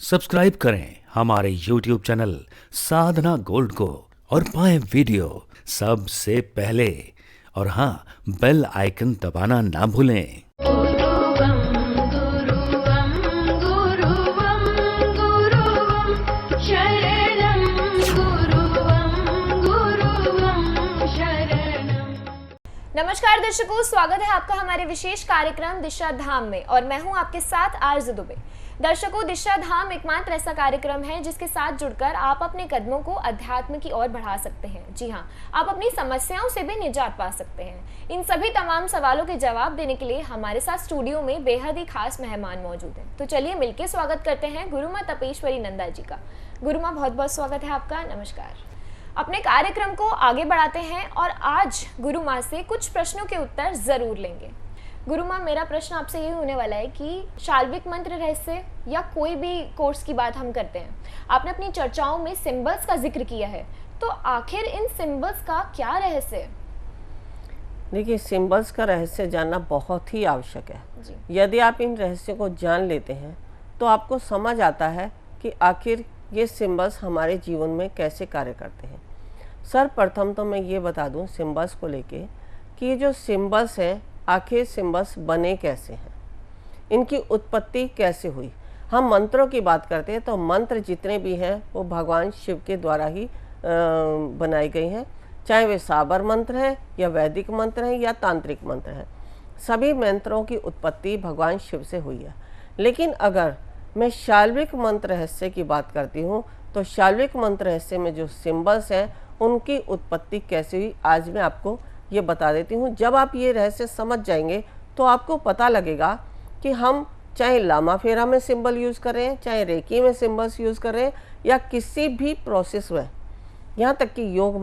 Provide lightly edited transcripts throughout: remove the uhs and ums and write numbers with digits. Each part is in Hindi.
सब्सक्राइब करें हमारे YouTube चैनल साधना गोल्ड को और पाएं वीडियो सबसे पहले। और हाँ, बेल आइकन दबाना ना भूलें। गुरुवं गुरुवं गुरुवं गुरुवं शरणं गुरुवं शरणं। नमस्कार दर्शकों, स्वागत है आपका हमारे विशेष कार्यक्रम दिशा धाम में और मैं हूं आपके साथ आरजू दुबे। दर्शकों, दिशा धाम एकमात्र ऐसा कार्यक्रम है जिसके साथ जुड़कर आप अपने कदमों को अध्यात्म की ओर बढ़ा सकते हैं। जी हाँ, आप अपनी समस्याओं से भी निजात पा सकते हैं। इन सभी तमाम सवालों के जवाब देने के लिए हमारे साथ स्टूडियो में बेहद ही खास मेहमान मौजूद हैं। तो चलिए मिलकर स्वागत करते हैं गुरुमा तपेश्वरी नंदा जी का। गुरुमा, बहुत बहुत स्वागत है आपका। नमस्कार। अपने कार्यक्रम को आगे बढ़ाते हैं और आज गुरु माँ से कुछ प्रश्नों के उत्तर जरूर लेंगे। गुरु माँ, मेरा प्रश्न आपसे ये होने वाला है कि शाल्विक मंत्र रहस्य या कोई भी कोर्स की बात हम करते हैं, आपने अपनी चर्चाओं में सिंबल्स का जिक्र किया है, तो आखिर इन सिंबल्स का क्या रहस्य है? देखिए, सिंबल्स का रहस्य जानना बहुत ही आवश्यक है। यदि आप इन रहस्यों को जान लेते हैं तो आपको समझ आता है कि आखिर ये सिंबल्स हमारे जीवन में कैसे कार्य करते हैं। सर्वप्रथम तो मैं ये बता दूं सिंबल्स को लेके कि ये जो सिंबल्स हैं, आखिर सिंबल्स बने कैसे हैं, इनकी उत्पत्ति कैसे हुई। हम मंत्रों की बात करते हैं तो मंत्र जितने भी हैं वो भगवान शिव के द्वारा ही बनाए गए हैं, चाहे वे साबर मंत्र हैं या वैदिक मंत्र हैं या तांत्रिक मंत्र हैं। सभी मंत्रों की उत्पत्ति भगवान शिव से हुई है। लेकिन अगर मैं शाल्विक मंत्र रहस्य की बात करती हूँ तो शाल्विक मंत्र रहस्य में जो सिंबल्स हैं उनकी उत्पत्ति कैसे हुई, आज मैं आपको ये बता देती हूँ। जब आप ये रहस्य समझ जाएंगे तो आपको पता लगेगा कि हम चाहे लामा फेरा में सिंबल यूज़ कर रहे हैं, चाहे रेकी में सिंबल्स यूज़ कर रहे हैं, या किसी भी प्रोसेस में, यहाँ तक कि योग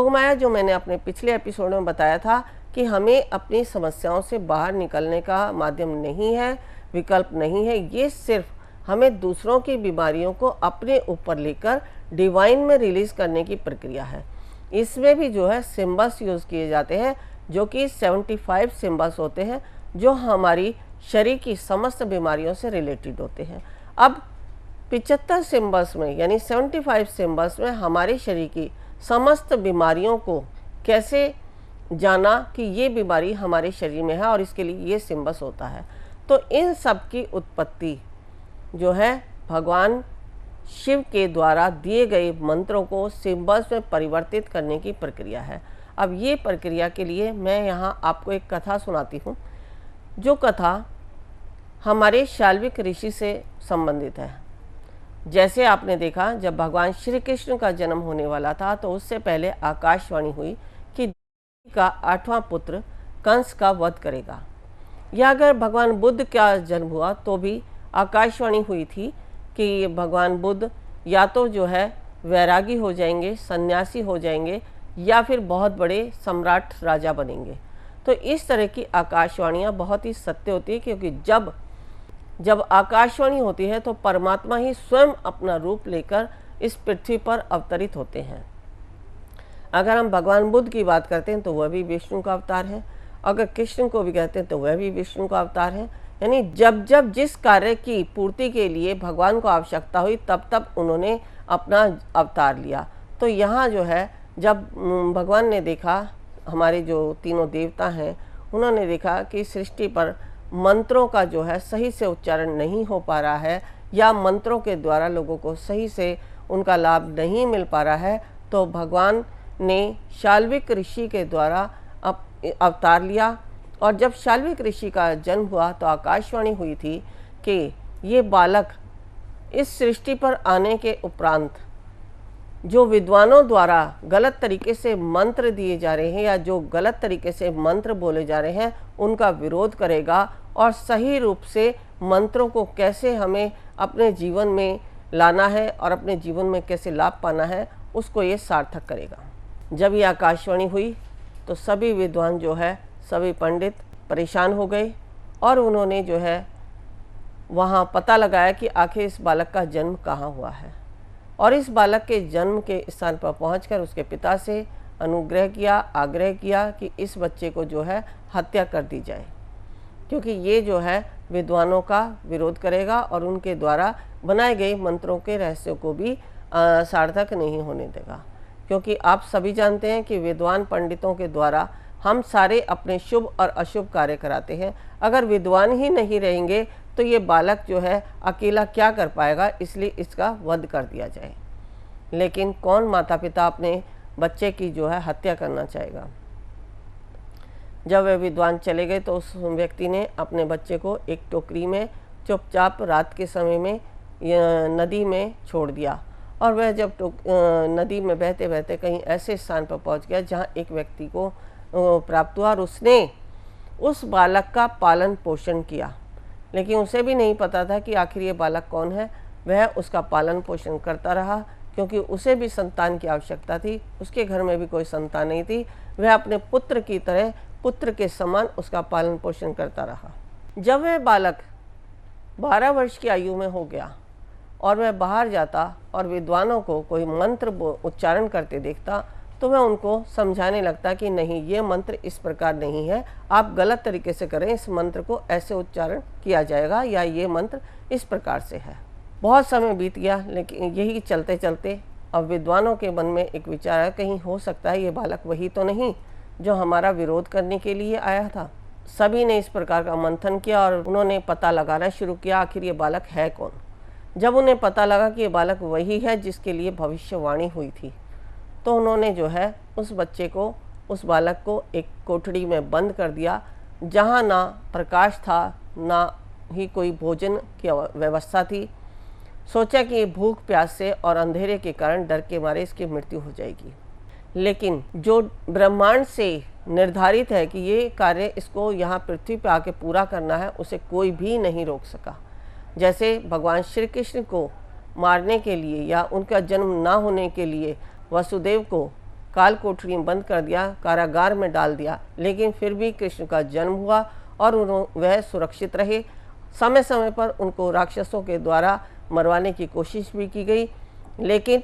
माया जो मैंने अपने पिछले एपिसोड में बताया था कि हमें अपनी समस्याओं से बाहर निकलने का माध्यम नहीं है, विकल्प नहीं है। ये सिर्फ हमें दूसरों की बीमारियों को अपने ऊपर लेकर डिवाइन में रिलीज़ करने की प्रक्रिया है। इसमें भी जो है सिंबल्स यूज़ किए जाते हैं, जो कि 75 सिंबल्स होते हैं जो हमारी शरीर की समस्त बीमारियों से रिलेटेड होते हैं। अब 75 सिंबल्स में यानी 75 सिंबल्स में हमारे शरीर की समस्त बीमारियों को कैसे जाना कि ये बीमारी हमारे शरीर में है और इसके लिए ये सिंबल्स होता है। तो इन सब की उत्पत्ति जो है भगवान शिव के द्वारा दिए गए मंत्रों को सिंबल्स में परिवर्तित करने की प्रक्रिया है। अब ये प्रक्रिया के लिए मैं यहाँ आपको एक कथा सुनाती हूँ, जो कथा हमारे शाल्विक ऋषि से संबंधित है। जैसे आपने देखा, जब भगवान श्री कृष्ण का जन्म होने वाला था तो उससे पहले आकाशवाणी हुई कि का 8वां पुत्र कंस का वध करेगा। या अगर भगवान बुद्ध का जन्म हुआ तो भी आकाशवाणी हुई थी कि भगवान बुद्ध या तो जो है वैरागी हो जाएंगे, सन्यासी हो जाएंगे, या फिर बहुत बड़े सम्राट राजा बनेंगे। तो इस तरह की आकाशवाणियाँ बहुत ही सत्य होती है, क्योंकि जब आकाशवाणी होती है तो परमात्मा ही स्वयं अपना रूप लेकर इस पृथ्वी पर अवतरित होते हैं। अगर हम भगवान बुद्ध की बात करते हैं तो वह भी विष्णु का अवतार है, अगर कृष्ण को भी कहते हैं तो वह भी विष्णु का अवतार है। यानी जब जब जिस कार्य की पूर्ति के लिए भगवान को आवश्यकता हुई तब तब उन्होंने अपना अवतार लिया। तो यहाँ जो है, जब भगवान ने देखा, हमारे जो तीनों देवता हैं उन्होंने देखा कि सृष्टि पर मंत्रों का जो है सही से उच्चारण नहीं हो पा रहा है, या मंत्रों के द्वारा लोगों को सही से उनका लाभ नहीं मिल पा रहा है, तो भगवान ने शाल्विक ऋषि के द्वारा अवतार लिया। और जब शाल्विक ऋषि का जन्म हुआ तो आकाशवाणी हुई थी कि ये बालक इस सृष्टि पर आने के उपरांत जो विद्वानों द्वारा गलत तरीके से मंत्र दिए जा रहे हैं या जो गलत तरीके से मंत्र बोले जा रहे हैं उनका विरोध करेगा, और सही रूप से मंत्रों को कैसे हमें अपने जीवन में लाना है और अपने जीवन में कैसे लाभ पाना है उसको ये सार्थक करेगा। जब ये आकाशवाणी हुई तो सभी विद्वान जो है, सभी पंडित परेशान हो गए और उन्होंने जो है वहाँ पता लगाया कि आखिर इस बालक का जन्म कहाँ हुआ है, और इस बालक के जन्म के स्थान पर पहुंचकर उसके पिता से अनुग्रह किया, आग्रह किया कि इस बच्चे को जो है हत्या कर दी जाए, क्योंकि ये जो है विद्वानों का विरोध करेगा और उनके द्वारा बनाए गए मंत्रों के रहस्यों को भी सार्थक नहीं होने देगा। क्योंकि आप सभी जानते हैं कि विद्वान पंडितों के द्वारा हम सारे अपने शुभ और अशुभ कार्य कराते हैं। अगर विद्वान ही नहीं रहेंगे तो ये बालक जो है अकेला क्या कर पाएगा, इसलिए इसका वध कर दिया जाए। लेकिन कौन माता पिता अपने बच्चे की जो है हत्या करना चाहेगा। जब वे विद्वान चले गए तो उस व्यक्ति ने अपने बच्चे को एक टोकरी में चुपचाप रात के समय में नदी में छोड़ दिया। और वह जब नदी में बहते बहते कहीं ऐसे स्थान पर पहुंच गया जहां एक व्यक्ति को प्राप्त हुआ और उसने उस बालक का पालन पोषण किया। लेकिन उसे भी नहीं पता था कि आखिर ये बालक कौन है। वह उसका पालन पोषण करता रहा क्योंकि उसे भी संतान की आवश्यकता थी। उसके घर में भी कोई संतान नहीं थी। वह अपने पुत्र की तरह, पुत्र के समान उसका पालन पोषण करता रहा। जब वह बालक 12 वर्ष की आयु में हो गया और वह बाहर जाता और विद्वानों को कोई मंत्र उच्चारण करते देखता तो वह उनको समझाने लगता कि नहीं, ये मंत्र इस प्रकार नहीं है, आप गलत तरीके से करें, इस मंत्र को ऐसे उच्चारण किया जाएगा या ये मंत्र इस प्रकार से है। बहुत समय बीत गया, लेकिन यही चलते चलते अब विद्वानों के मन में एक विचार आया, कहीं हो सकता है ये बालक वही तो नहीं जो हमारा विरोध करने के लिए आया था। सभी ने इस प्रकार का मंथन किया और उन्होंने पता लगाना शुरू किया आखिर ये बालक है कौन। जब उन्हें पता लगा कि ये बालक वही है जिसके लिए भविष्यवाणी हुई थी तो उन्होंने जो है उस बच्चे को, उस बालक को एक कोठड़ी में बंद कर दिया जहाँ ना प्रकाश था, ना ही कोई भोजन की व्यवस्था थी। सोचा कि ये भूख प्यास से और अंधेरे के कारण डर के मारे इसकी मृत्यु हो जाएगी। लेकिन जो ब्रह्मांड से निर्धारित है कि ये कार्य इसको यहाँ पृथ्वी पर आके पूरा करना है, उसे कोई भी नहीं रोक सका। जैसे भगवान श्री कृष्ण को मारने के लिए या उनका जन्म ना होने के लिए वसुदेव को काल कोठरी में बंद कर दिया, कारागार में डाल दिया, लेकिन फिर भी कृष्ण का जन्म हुआ और वह सुरक्षित रहे। समय समय पर उनको राक्षसों के द्वारा मरवाने की कोशिश भी की गई, लेकिन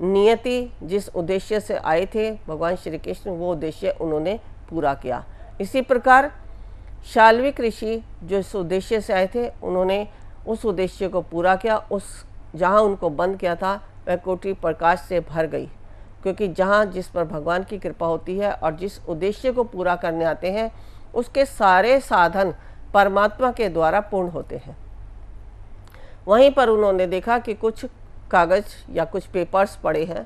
नियति जिस उद्देश्य से आए थे भगवान श्री कृष्ण, वो उद्देश्य उन्होंने पूरा किया। इसी प्रकार शाल्विक ऋषि जो इस उद्देश्य से आए थे, उन्होंने उस उद्देश्य को पूरा किया। उस जहाँ उनको बंद किया था वह कोठरी प्रकाश से भर गई, क्योंकि जहाँ जिस पर भगवान की कृपा होती है और जिस उद्देश्य को पूरा करने आते हैं उसके सारे साधन परमात्मा के द्वारा पूर्ण होते हैं। वहीं पर उन्होंने देखा कि कुछ कागज़ या कुछ पेपर्स पड़े हैं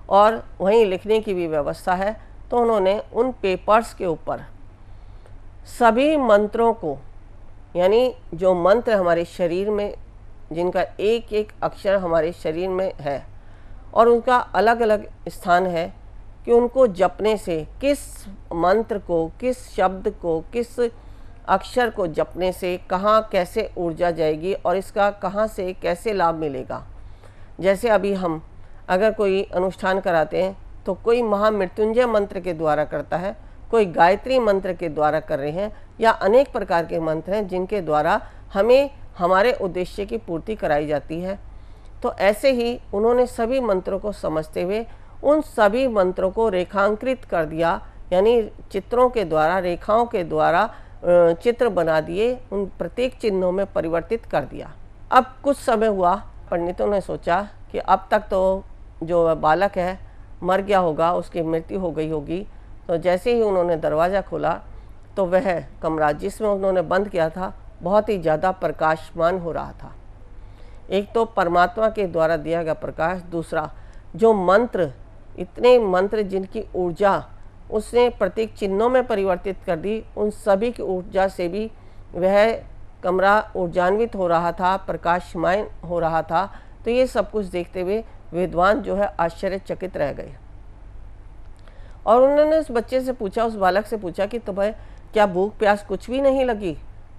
और वहीं लिखने की भी व्यवस्था है, तो उन्होंने उन पेपर्स के ऊपर सभी मंत्रों को, यानी जो मंत्र हमारे शरीर में, जिनका एक एक अक्षर हमारे शरीर में है और उनका अलग अलग स्थान है, कि उनको जपने से, किस मंत्र को, किस शब्द को, किस अक्षर को जपने से कहाँ कैसे ऊर्जा जाएगी और इसका कहाँ से कैसे लाभ मिलेगा। जैसे अभी हम अगर कोई अनुष्ठान कराते हैं तो कोई महामृत्युंजय मंत्र के द्वारा करता है, कोई गायत्री मंत्र के द्वारा कर रहे हैं, या अनेक प्रकार के मंत्र हैं जिनके द्वारा हमें हमारे उद्देश्य की पूर्ति कराई जाती है। तो ऐसे ही उन्होंने सभी मंत्रों को समझते हुए उन सभी मंत्रों को रेखांकित कर दिया, यानी चित्रों के द्वारा, रेखाओं के द्वारा चित्र बना दिए, उन प्रत्येक चिन्हों में परिवर्तित कर दिया। अब कुछ समय हुआ, पंडितों ने सोचा कि अब तक तो जो बालक है मर गया होगा, उसकी मृत्यु हो गई होगी। तो जैसे ही उन्होंने दरवाज़ा खोला तो वह कमरा जिसमें उन्होंने बंद किया था बहुत ही ज़्यादा प्रकाशमान हो रहा था। एक तो परमात्मा के द्वारा दिया गया प्रकाश, दूसरा जो मंत्र, इतने मंत्र जिनकी ऊर्जा उसने प्रत्येक चिन्हों में परिवर्तित कर दी, उन सभी की ऊर्जा से भी वह कमरा ऊर्जान्वित हो रहा था, प्रकाशमान हो रहा था। तो ये सब कुछ देखते हुए विद्वान जो है आश्चर्यचकित रह गए और उन्होंने उस बच्चे से पूछा, उस बालक से पूछा कि तुम्हें क्या भूख प्यास कुछ भी नहीं लगी?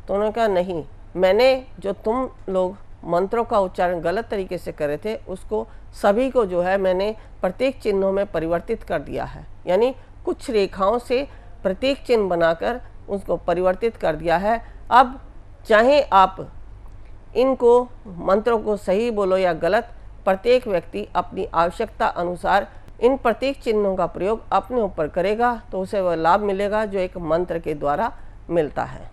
तो उन्होंने कहा नहीं, मैंने जो तुम लोग मंत्रों का उच्चारण गलत तरीके से कर रहे थे उसको सभी को जो है मैंने प्रत्येक चिन्हों में परिवर्तित कर दिया है, यानी कुछ रेखाओं से प्रत्येक चिन्ह बनाकर उसको परिवर्तित कर दिया है। अब चाहे आप इनको मंत्रों को सही बोलो या गलत, प्रत्येक व्यक्ति अपनी आवश्यकता अनुसार इन प्रत्येक चिन्हों का प्रयोग अपने ऊपर करेगा तो उसे वह लाभ मिलेगा जो एक मंत्र के द्वारा मिलता है।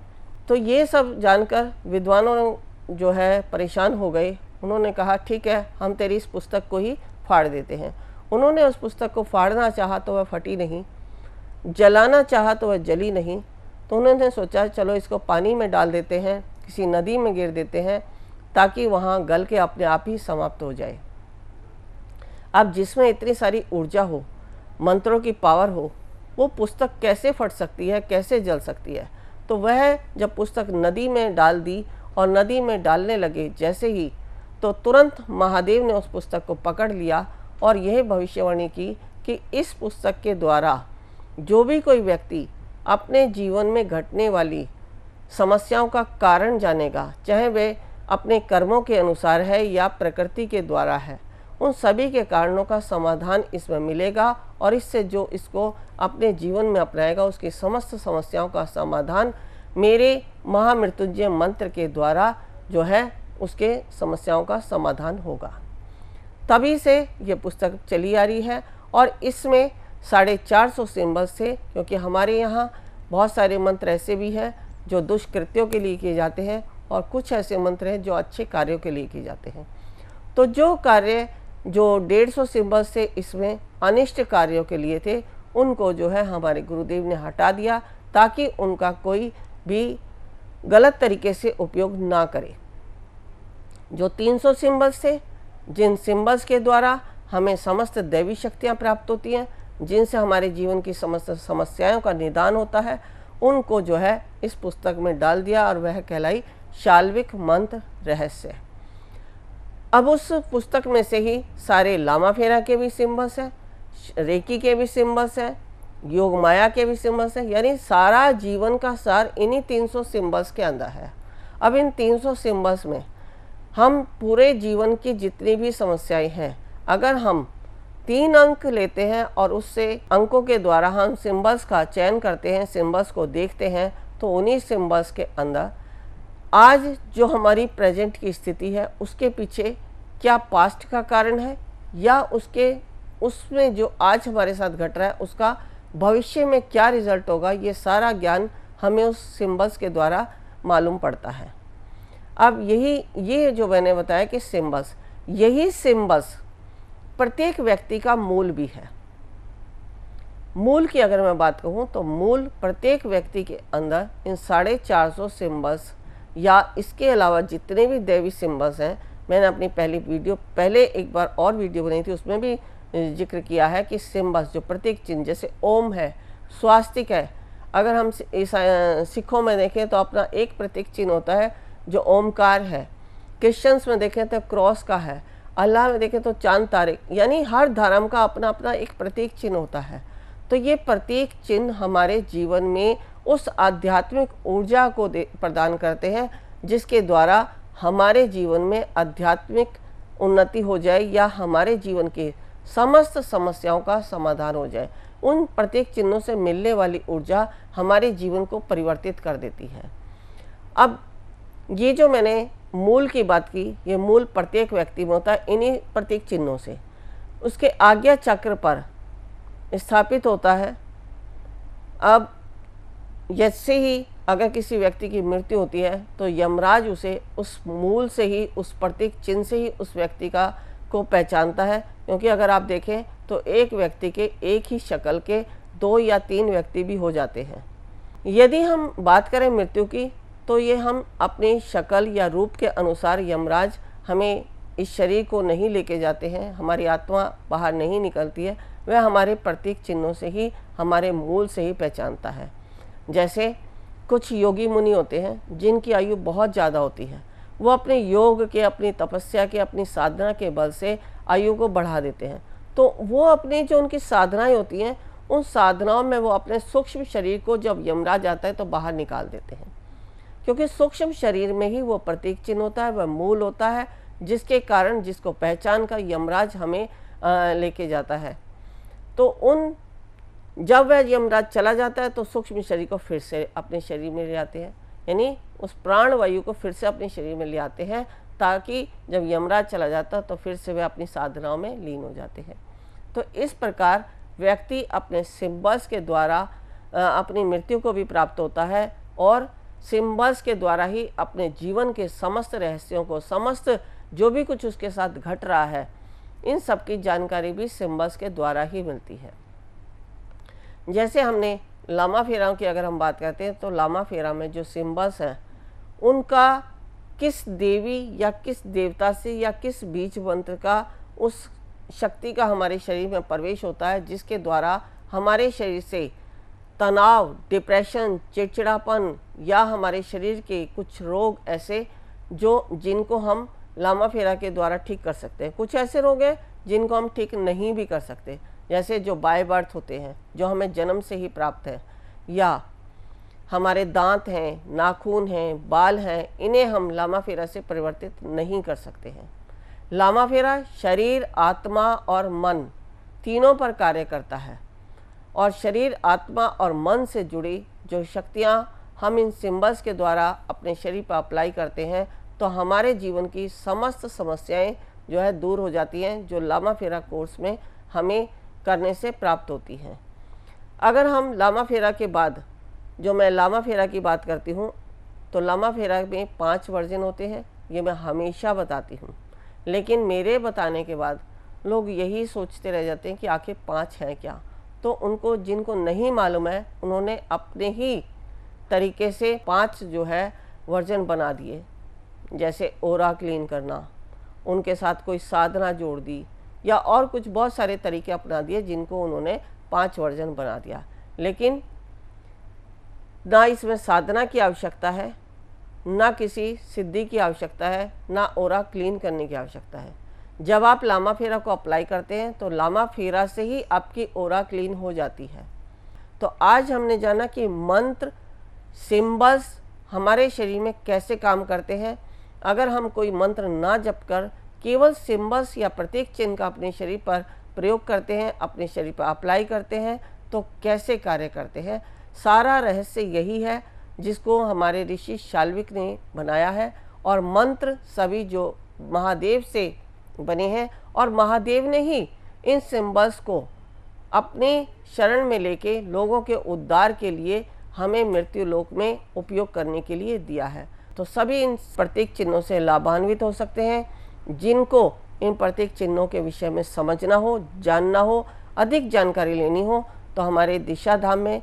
तो ये सब जानकर विद्वानों जो है परेशान हो गए उन्होंने कहा ठीक है, हम तेरी इस पुस्तक को ही फाड़ देते हैं। उन्होंने उस पुस्तक को फाड़ना चाहा तो वह फटी नहीं, जलाना चाहा तो वह जली नहीं। तो उन्होंने सोचा चलो इसको पानी में डाल देते हैं, किसी नदी में गिर देते हैं, ताकि वहाँ गल के अपने आप ही समाप्त हो जाए। अब जिसमें इतनी सारी ऊर्जा हो, मंत्रों की पावर हो, वो पुस्तक कैसे फट सकती है, कैसे जल सकती है? तो वह जब पुस्तक नदी में डाल दी और नदी में डालने लगे जैसे ही, तो तुरंत महादेव ने उस पुस्तक को पकड़ लिया और यह भविष्यवाणी की कि इस पुस्तक के द्वारा जो भी कोई व्यक्ति अपने जीवन में घटने वाली समस्याओं का कारण जानेगा, चाहे वे अपने कर्मों के अनुसार है या प्रकृति के द्वारा है, उन सभी के कारणों का समाधान इसमें मिलेगा और इससे जो इसको अपने जीवन में अपनाएगा उसकी समस्त समस्याओं का समाधान मेरे महामृत्युंजय मंत्र के द्वारा जो है उसके समस्याओं का समाधान होगा। तभी से ये पुस्तक चली आ रही है और इसमें 450 सिंबल्स थे, क्योंकि हमारे यहाँ बहुत सारे मंत्र ऐसे भी हैं जो दुष्कृत्यों के लिए किए जाते हैं और कुछ ऐसे मंत्र हैं जो अच्छे कार्यों के लिए किए जाते हैं। तो जो कार्य जो 150 सिंबल्स थे इसमें अनिष्ट कार्यों के लिए थे, उनको जो है हमारे गुरुदेव ने हटा दिया ताकि उनका कोई भी गलत तरीके से उपयोग ना करे। जो 300 सिंबल्स थे, जिन सिंबल्स के द्वारा हमें समस्त दैवी शक्तियाँ प्राप्त होती हैं, जिनसे हमारे जीवन की समस्त समस्याओं का निदान होता है, उनको जो है इस पुस्तक में डाल दिया और वह कहलाई शाल्विक मंत्र रहस्य। अब उस पुस्तक में से ही सारे लामा फेरा के भी सिंबल्स हैं, रेकी के भी सिंबल्स हैं, योग माया के भी सिंबल्स हैं, यानी सारा जीवन का सार इन्हीं 300 सिंबल्स के अंदर है। अब इन 300 सिंबल्स में हम पूरे जीवन की जितनी भी समस्याएं हैं, अगर हम 3 अंक लेते हैं और उससे अंकों के द्वारा हम सिंबल्स का चयन करते हैं, सिंबल्स को देखते हैं, तो उन्हीं सिंबल्स के अंदर आज जो हमारी प्रेजेंट की स्थिति है उसके पीछे क्या पास्ट का कारण है या उसमें जो आज हमारे साथ घट रहा है उसका भविष्य में क्या रिजल्ट होगा, ये सारा ज्ञान हमें उस सिंबल्स के द्वारा मालूम पड़ता है। अब ये जो मैंने बताया कि यही सिंबल्स प्रत्येक व्यक्ति का मूल भी है। मूल की अगर मैं बात कहूँ तो मूल प्रत्येक व्यक्ति के अंदर इन 450 सिंबल्स या इसके अलावा जितने भी दैवी सिंबल्स हैं, मैंने अपनी पहले एक बार और वीडियो बनाई थी, उसमें भी जिक्र किया है कि सिंबल्स जो प्रतीक चिन्ह, जैसे ओम है, स्वास्तिक है, अगर हम सिखों में देखें तो अपना एक प्रतीक चिन्ह होता है जो ओमकार है, क्रिश्चियंस में देखें तो क्रॉस का है, अल्लाह में देखें तो चांद तारे, यानी हर धर्म का अपना अपना एक प्रतीक चिन्ह होता है। तो ये प्रतीक चिन्ह हमारे जीवन में उस आध्यात्मिक ऊर्जा को प्रदान करते हैं जिसके द्वारा हमारे जीवन में आध्यात्मिक उन्नति हो जाए या हमारे जीवन की समस्त समस्याओं का समाधान हो जाए। उन प्रत्येक चिन्हों से मिलने वाली ऊर्जा हमारे जीवन को परिवर्तित कर देती है। अब ये जो मैंने मूल की बात की, ये मूल प्रत्येक व्यक्ति में होता है इन्हीं प्रतीक चिन्हों से। उसके आज्ञा चक्र पर स्थापित होता है। अब जैसे ही अगर किसी व्यक्ति की मृत्यु होती है तो यमराज उसे उस मूल से ही, उस प्रतीक चिन्ह से ही उस व्यक्ति को पहचानता है, क्योंकि अगर आप देखें तो एक व्यक्ति के एक ही शक्ल के 2 या 3 व्यक्ति भी हो जाते हैं। यदि हम बात करें मृत्यु की तो ये हम अपनी शक्ल या रूप के अनुसार यमराज हमें इस शरीर को नहीं लेके जाते हैं, हमारी आत्मा बाहर नहीं निकलती है, वह हमारे प्रतीक चिन्हों से ही, हमारे मूल से ही पहचानता है। जैसे कुछ योगी मुनि होते हैं जिनकी आयु बहुत ज़्यादा होती है, वो अपने योग के, अपनी तपस्या के, अपनी साधना के बल से आयु को बढ़ा देते हैं। तो वो अपनी जो उनकी साधनाएं होती हैं, उन साधनाओं में वो अपने सूक्ष्म शरीर को जब यमराज आता है तो बाहर निकाल देते हैं, क्योंकि सूक्ष्म शरीर में ही वो प्रतीक चिन्ह होता है, वह मूल होता है, जिसके कारण, जिसको पहचान कर यमराज हमें लेके जाता है। तो जब वह यमराज चला जाता है तो सूक्ष्म शरीर को फिर से अपने शरीर में ले आते हैं, यानी उस प्राण वायु को फिर से अपने शरीर में ले आते हैं, ताकि जब यमराज चला जाता है तो फिर से वे अपनी साधनाओं में लीन हो जाते हैं। तो इस प्रकार व्यक्ति अपने सिंबल्स के द्वारा अपनी मृत्यु को भी प्राप्त होता है और सिंबल्स के द्वारा ही अपने जीवन के समस्त रहस्यों को, समस्त जो भी कुछ उसके साथ घट रहा है, इन सब की जानकारी भी सिंबल्स के द्वारा ही मिलती है। जैसे हमने लामा फेरा की अगर हम बात करते हैं तो लामा फेरा में जो सिंबल्स हैं उनका किस देवी या किस देवता से या किस बीज मंत्र का उस शक्ति का हमारे शरीर में प्रवेश होता है, जिसके द्वारा हमारे शरीर से तनाव, डिप्रेशन, चिड़चिड़ापन या हमारे शरीर के कुछ रोग ऐसे जिनको हम लामा फेरा के द्वारा ठीक कर सकते हैं। कुछ ऐसे रोग हैं जिनको हम ठीक नहीं भी कर सकते, जैसे जो बाय बर्थ होते हैं, जो हमें जन्म से ही प्राप्त है, या हमारे दांत हैं, नाखून हैं, बाल हैं, इन्हें हम लामा फेरा से परिवर्तित नहीं कर सकते हैं। लामा फेरा शरीर, आत्मा और मन तीनों पर कार्य करता है और शरीर, आत्मा और मन से जुड़ी जो शक्तियाँ हम इन सिंबल्स के द्वारा अपने शरीर पर अप्लाई करते हैं तो हमारे जीवन की समस्त समस्याएं जो है दूर हो जाती हैं, जो लामा फेरा कोर्स में हमें करने से प्राप्त होती हैं। अगर हम लामा फेरा के बाद, जो मैं लामा फेरा की बात करती हूँ, तो लामा फेरा में 5 वर्जन होते हैं, ये मैं हमेशा बताती हूँ। लेकिन मेरे बताने के बाद लोग यही सोचते रह जाते हैं कि आखिर 5 हैं क्या। तो उनको, जिनको नहीं मालूम है, उन्होंने अपने ही तरीके से 5 जो है वर्जन बना दिए। जैसे ओरा क्लीन करना, उनके साथ कोई साधना जोड़ दी, या और कुछ बहुत सारे तरीके अपना दिए जिनको उन्होंने 5 वर्जन बना दिया। लेकिन ना इसमें साधना की आवश्यकता है, ना किसी सिद्धि की आवश्यकता है, ना ओरा क्लीन करने की आवश्यकता है। जब आप लामा फेरा को अप्लाई करते हैं तो लामा फेरा से ही आपकी ओरा क्लीन हो जाती है। तो आज हमने जाना कि मंत्र, सिंबल्स हमारे शरीर में कैसे काम करते हैं। अगर हम कोई मंत्र ना जप कर केवल सिंबल्स या प्रतीक चिन्ह का अपने शरीर पर प्रयोग करते हैं, अपने शरीर पर अप्लाई करते हैं, तो कैसे कार्य करते हैं। सारा रहस्य यही है जिसको हमारे ऋषि शाल्विक ने बनाया है। और मंत्र सभी जो महादेव से बने हैं, और महादेव ने ही इन सिंबल्स को अपने शरण में लेके लोगों के उद्धार के लिए हमें मृत्यु लोक में उपयोग करने के लिए दिया है। तो सभी इन प्रतीक चिन्हों से लाभान्वित हो सकते हैं। जिनको इन प्रतीक चिन्हों के विषय में समझना हो, जानना हो, अधिक जानकारी लेनी हो, तो हमारे दिशा धाम में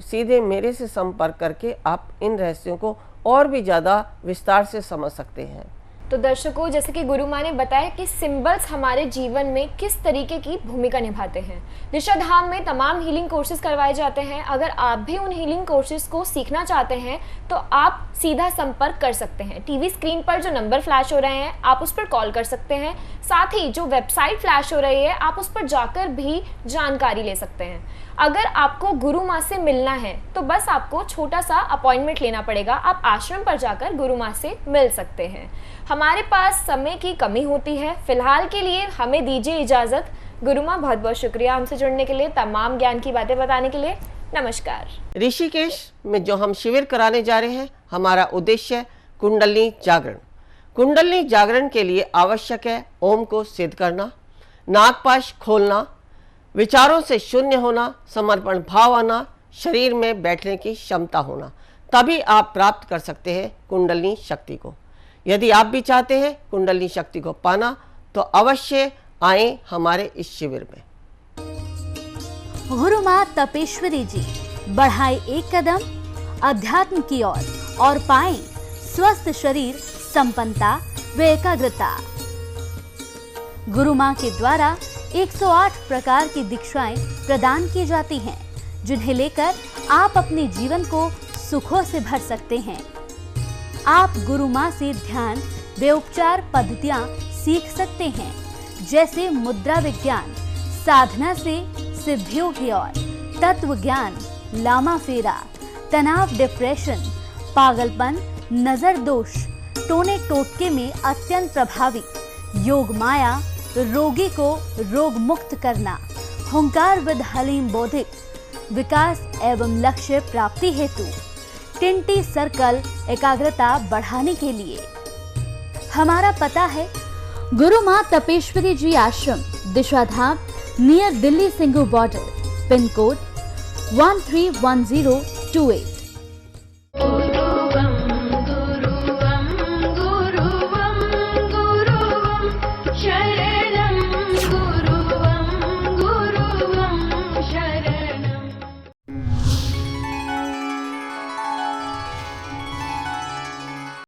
सीधे मेरे से संपर्क करके आप इन रहस्यों को और भी ज़्यादा विस्तार से समझ सकते हैं। तो दर्शकों, जैसे कि गुरु माँ ने बताया कि सिंबल्स हमारे जीवन में किस तरीके की भूमिका निभाते हैं। दिशा धाम में तमाम हीलिंग कोर्सेज करवाए जाते हैं। अगर आप भी उन हीलिंग कोर्सेज को सीखना चाहते हैं तो आप सीधा संपर्क कर सकते हैं। टीवी स्क्रीन पर जो नंबर फ्लैश हो रहे हैं आप उस पर कॉल कर सकते हैं। साथ ही जो वेबसाइट फ्लैश हो रही है आप उस पर जाकर भी जानकारी ले सकते हैं। अगर आपको गुरु माँ से मिलना है तो बस आपको छोटा सा अपॉइंटमेंट लेना पड़ेगा। आप आश्रम पर जाकर गुरु माँ से मिल सकते हैं। हमारे पास समय की कमी होती है, फिलहाल के लिए हमें दीजिए इजाज़त। गुरु माँ बहुत बहुत शुक्रिया हमसे जुड़ने के लिए, तमाम ज्ञान की बातें बताने के लिए। नमस्कार। ऋषिकेश में जो हम शिविर कराने जा रहे हैं, हमारा उद्देश्य कुंडलिनी जागरण। कुंडलिनी जागरण के लिए आवश्यक है ओम को सिद्ध करना, नागपाश खोलना, विचारों से शून्य होना, समर्पण भाव आना, शरीर में बैठने की क्षमता होना। तभी आप प्राप्त कर सकते हैं कुंडलिनी शक्ति को। यदि आप भी चाहते हैं कुंडलिनी शक्ति को पाना तो अवश्य आए हमारे इस शिविर में। गुरु माँ तपेश्वरी जी बढ़ाए एक कदम अध्यात्म की ओर और पाएं स्वस्थ शरीर, संपन्नता व एकाग्रता। गुरु माँ के द्वारा 108 प्रकार की दीक्षाएं प्रदान की जाती हैं, जिन्हें लेकर आप अपने जीवन को सुखों से भर सकते हैं। आप गुरु माँ से ध्यान व उपचार पद्धतियाँ सीख सकते हैं, जैसे मुद्रा विज्ञान, साधना से सिद्धियों की ओर, तत्व ज्ञान, लामा फेरा, तनाव, डिप्रेशन, पागलपन, नजर दोष, टोने टोटके में अत्यंत प्रभावी, योग माया, रोगी को रोग मुक्त करना, हुंकार विद हलीम बौद्धिक, विकास एवं लक्ष्य प्राप्ति हेतु, टिंटी सर्कल, एकाग्रता बढ़ाने के लिए। हमारा पता है गुरु माँ Tapeshwari ji Ashram, Disha Dham, near Delhi Singhu border, pin code 131028।